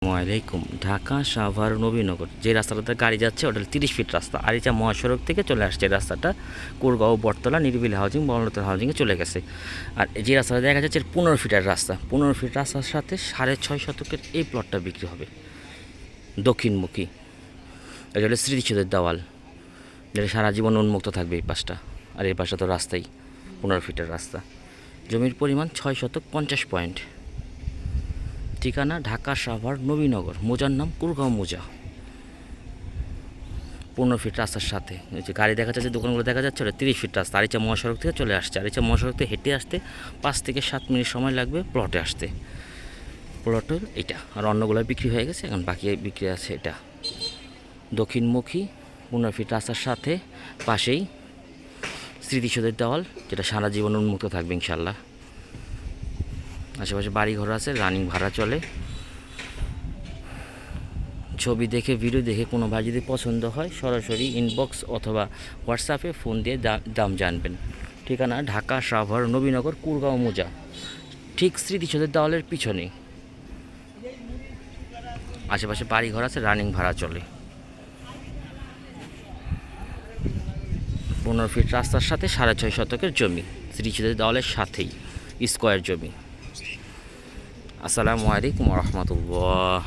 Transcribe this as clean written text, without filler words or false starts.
আসসালামাইকুম। ঢাকা সাভার নবীনগর যে রাস্তাটাতে গাড়ি যাচ্ছে ওটা 30 ফিট রাস্তা। আরিচা মহাসড়ক থেকে চলে আসছে রাস্তাটা কুরগাঁও বটতলা নিরিবিলি হাউজিং বনলতা হাউজিংয়ে চলে গেছে। আর যে রাস্তাটা দেখা যাচ্ছে 15 ফিটের রাস্তা। 15 ফিট রাস্তার সাথে 6.5 শতকের এই প্লটটা বিক্রি হবে দক্ষিণমুখী। এটা হলো স্মৃতিসৌধের দেওয়াল, যেটা সারা জীবন উন্মুক্ত থাকবে এই পাশটা। আর এই পাশটা তো রাস্তাই, 15 ফিটের রাস্তা। জমির পরিমাণ 6 শতক 50 পয়েন্ট। ঠিকানা ঢাকা সাভার নবীনগর, মোজার নাম কুরগাঁও মোজা। 15 ফিট রাস্তার সাথে যে গাড়ি দেখা যাচ্ছে, দোকানগুলো দেখা যাচ্ছে, ওটা 30 ফিট রাস্তা। আরিচা মহাসড়ক থেকে চলে আসছে। আরিচা মহাসড়ক থেকে হেঁটে আসতে 5 থেকে 7 মিনিট সময় লাগবে প্লটে আসতে। প্লটের এটা আর অন্যগুলো বিক্রি হয়ে গেছে, এখন বাকি বিক্রি আছে এটা। দক্ষিণমুখী 15 ফিট রাস্তার সাথে পাশেই স্মৃতিসৌধের দেওয়াল, যেটা সারা জীবন উন্মুক্ত থাকবে ইনশাল্লাহ। আশেপাশে বাড়িঘর আছে, রানিং ভাড়া চলে। ছবি দেখে ভিডিও দেখে কোনো ভাই যদি পছন্দ হয় সরাসরি ইনবক্স অথবা হোয়াটসঅ্যাপে ফোন দিয়ে দাম জানবেন। ঠিকানা ঢাকা সাভার নবীনগর কুরগাঁও মোজা, ঠিক স্মৃতিসৌধের দেওয়ালের পিছনেই। আশেপাশে বাড়িঘর আছে, রানিং ভাড়া চলে। 15 ফিট রাস্তার সাথে 6.5 শতকের জমি, স্মৃতিসৌধের দেওয়ালের সাথেই স্কোয়ার জমি। আসসালামু আলাইকুম রহমতুল্লাহ।